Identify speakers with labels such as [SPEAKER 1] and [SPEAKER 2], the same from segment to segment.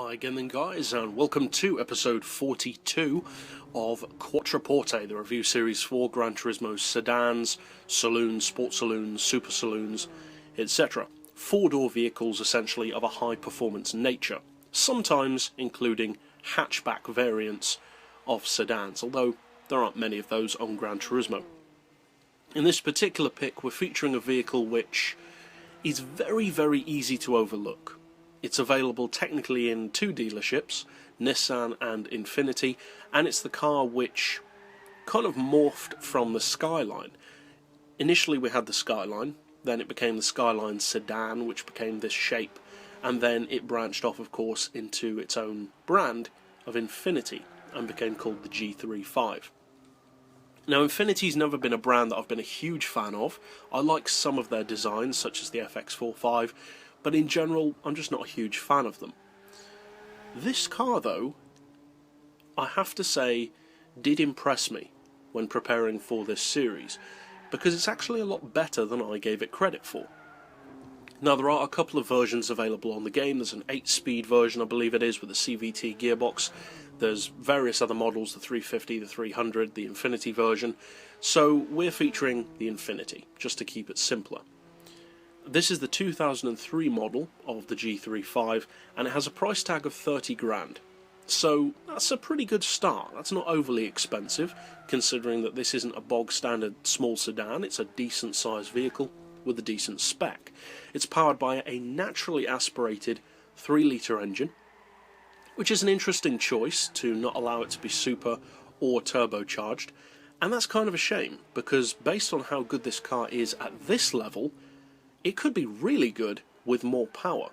[SPEAKER 1] Hi again then guys, and welcome to episode 42 of Quattroporte, the review series for Gran Turismo sedans, saloons, sports saloons, super saloons, etc. Four-door vehicles essentially of a high-performance nature, sometimes including hatchback variants of sedans, although there aren't many of those on Gran Turismo. In this particular pick we're featuring a vehicle which is very easy to overlook. It's available technically in two dealerships, Nissan and Infiniti, and it's the car which kind of morphed from the Skyline. Initially we had the Skyline, then it became the Skyline sedan, which became this shape, and then it branched off, of course, into its own brand of Infiniti, and became called the G35. Now, Infiniti's never been a brand that I've been a huge fan of. I like some of their designs, such as the FX45, but in general, I'm just not a huge fan of them. This car, though, I have to say, did impress me when preparing for this series, because it's actually a lot better than I gave it credit for. Now, there are a couple of versions available on the game. There's an 8-speed version, I believe it is, with a CVT gearbox. There's various other models, the 350, the 300, the Infiniti version. So we're featuring the Infiniti, just to keep it simpler. This is the 2003 model of the G35, and it has a price tag of 30 grand. So that's a pretty good start. That's not overly expensive, considering that this isn't a bog standard small sedan. It's a decent sized vehicle with a decent spec. It's powered by a naturally aspirated 3-litre engine, which is an interesting choice to not allow it to be super or turbocharged, and that's kind of a shame, because based on how good this car is at this level, it could be really good with more power.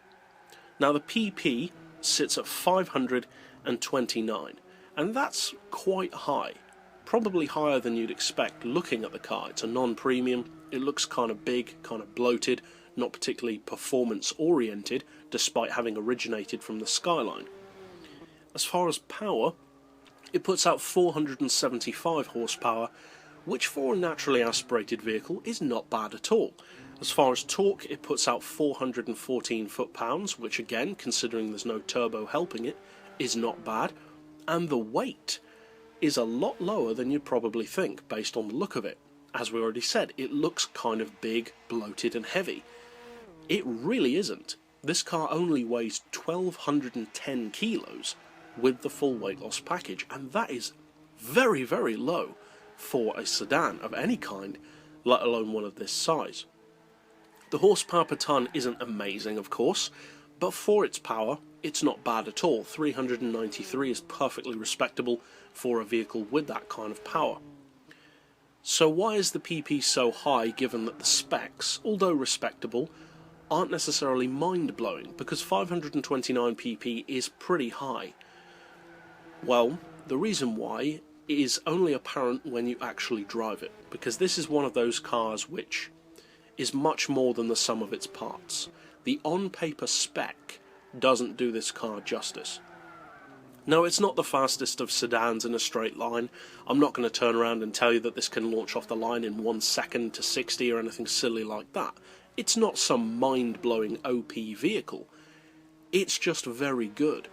[SPEAKER 1] Now the PP sits at 529, and that's quite high. Probably higher than you'd expect looking at the car. It's a non-premium, it looks kind of big, kind of bloated, not particularly performance-oriented, despite having originated from the Skyline. As far as power, it puts out 475 horsepower, which for a naturally aspirated vehicle is not bad at all. As far as torque, it puts out 414 foot-pounds, which again, considering there's no turbo helping it, is not bad. And the weight is a lot lower than you'd probably think, based on the look of it. As we already said, it looks kind of big, bloated and heavy. It really isn't. This car only weighs 1,210 kilos with the full weight loss package, and that is very low for a sedan of any kind, let alone one of this size. The horsepower per tonne isn't amazing, of course, but for its power, it's not bad at all. 393 is perfectly respectable for a vehicle with that kind of power. So why is the PP so high, given that the specs, although respectable, aren't necessarily mind-blowing, because 529 PP is pretty high? Well, the reason why is only apparent when you actually drive it, because this is one of those cars which is much more than the sum of its parts. The on-paper spec doesn't do this car justice. No, it's not the fastest of sedans in a straight line. I'm not going to turn around and tell you that this can launch off the line in 1 second to 60 or anything silly like that. It's not some mind-blowing OP vehicle. It's just very good.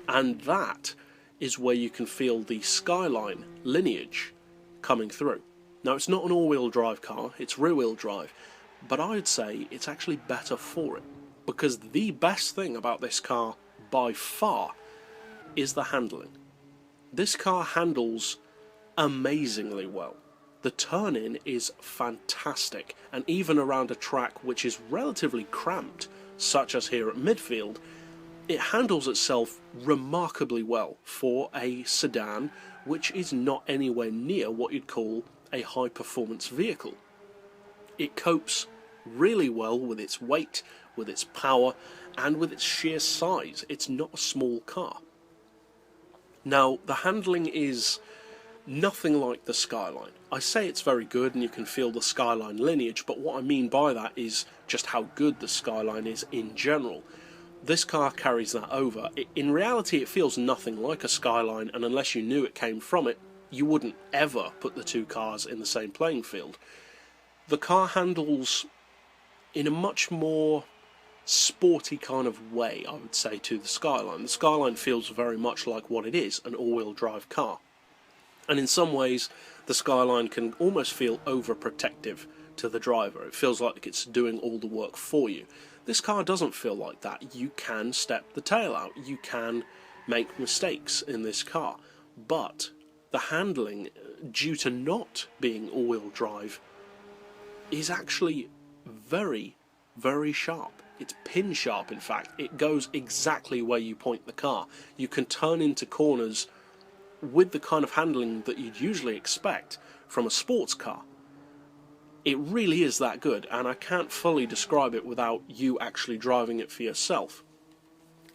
[SPEAKER 1] And that is where you can feel the Skyline lineage coming through. Now, it's not an all-wheel drive car, it's rear-wheel drive, but I would say it's actually better for it, because the best thing about this car, by far, is the handling. This car handles amazingly well. The turn-in is fantastic, and even around a track which is relatively cramped, such as here at midfield, it handles itself remarkably well for a sedan which is not anywhere near what you'd call a high-performance vehicle. It copes really well with its weight, with its power, and with its sheer size. It's not a small car. Now, the handling is nothing like the Skyline. I say it's very good and you can feel the Skyline lineage, but what I mean by that is just how good the Skyline is in general. This car carries that over. In reality, it feels nothing like a Skyline, and unless you knew it came from it, you wouldn't ever put the two cars in the same playing field. The car handles in a much more sporty kind of way, I would say, to the Skyline. The Skyline feels very much like what it is, an all-wheel drive car. And in some ways, the Skyline can almost feel overprotective to the driver. It feels like it's doing all the work for you. This car doesn't feel like that. You can step the tail out. You can make mistakes in this car. But the handling, due to not being all-wheel drive, is actually very, very sharp. It's pin sharp, in fact. It goes exactly where you point the car. You can turn into corners with the kind of handling that you'd usually expect from a sports car. It really is that good, and I can't fully describe it without you actually driving it for yourself.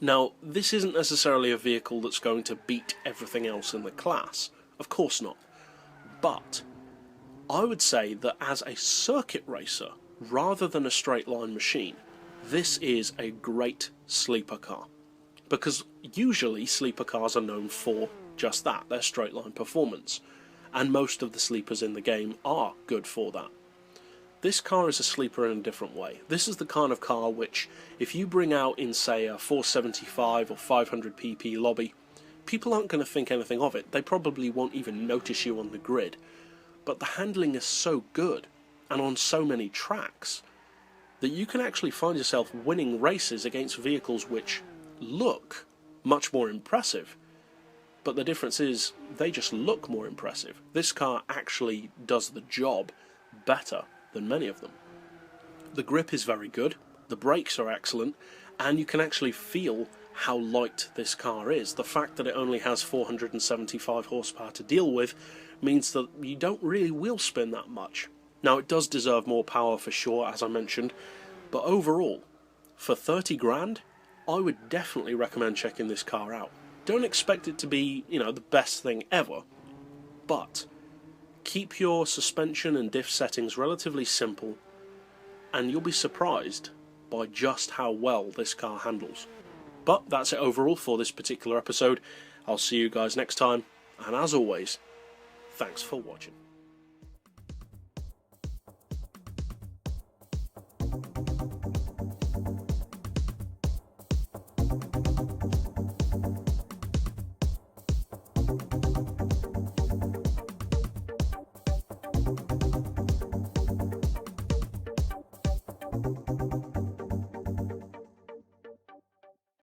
[SPEAKER 1] Now, this isn't necessarily a vehicle that's going to beat everything else in the class. Of course not. But I would say that as a circuit racer, rather than a straight line machine, this is a great sleeper car. Because usually sleeper cars are known for just that, their straight line performance. And most of the sleepers in the game are good for that. This car is a sleeper in a different way. This is the kind of car which, if you bring out in, say, a 475 or 500 pp lobby, people aren't going to think anything of it. They probably won't even notice you on the grid. But the handling is so good, and on so many tracks, that you can actually find yourself winning races against vehicles which look much more impressive. But the difference is, they just look more impressive. This car actually does the job better than many of them. The grip is very good, the brakes are excellent, and you can actually feel how light this car is. The fact that it only has 475 horsepower to deal with means that you don't really wheel spin that much. Now, it does deserve more power for sure, as I mentioned, but overall, for 30 grand, I would definitely recommend checking this car out. Don't expect it to be, the best thing ever, but keep your suspension and diff settings relatively simple, and you'll be surprised by just how well this car handles. But that's it overall for this particular episode. I'll see you guys next time, and as always, thanks for watching.